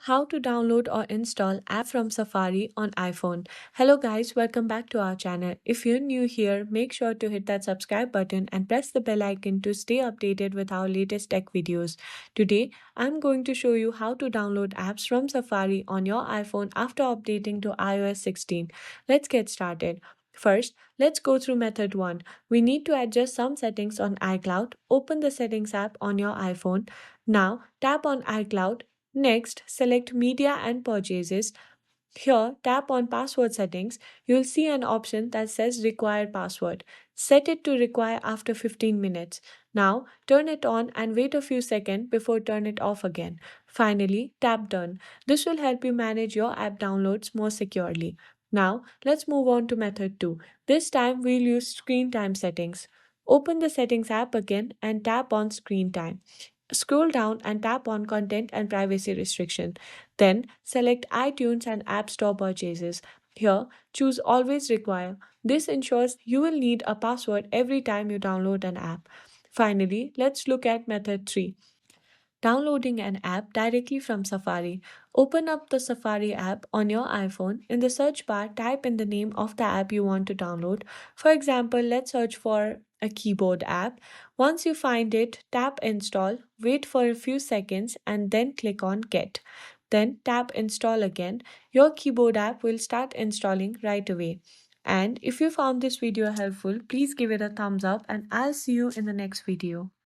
how to download or install app from Safari on iPhone. Hello guys, welcome back to our channel. If you're new here, make sure to hit that subscribe button and press the bell icon to stay updated with our latest tech videos. Today, I'm going to show you how to download apps from Safari on your iPhone after updating to iOS 16. Let's get started. First, let's go through method 1. We need to adjust some settings on iCloud. Open the settings app on your iPhone. Now, tap on iCloud. Next, select Media and Purchases. Here, tap on Password Settings. You'll see an option that says Require Password. Set it to require after 15 minutes. Now, turn it on and wait a few seconds before turn it off again. Finally, tap Done. This will help you manage your app downloads more securely. Now, let's move on to method 2. This time, we'll use Screen Time Settings. Open the Settings app again and tap on Screen Time. Scroll down and tap on Content and Privacy Restriction. Then select iTunes and App Store purchases. Here, choose Always Require. This ensures you will need a password every time you download an app. Finally, let's look at method 3. Downloading an app directly from Safari. Open up the Safari app on your iPhone. In the search bar, type in the name of the app you want to download. For example, let's search for a keyboard app. Once you find it, tap Install, wait for a few seconds, and then click on Get. Then tap Install again. Your keyboard app will start installing right away. And if you found this video helpful, please give it a thumbs up, and I'll see you in the next video.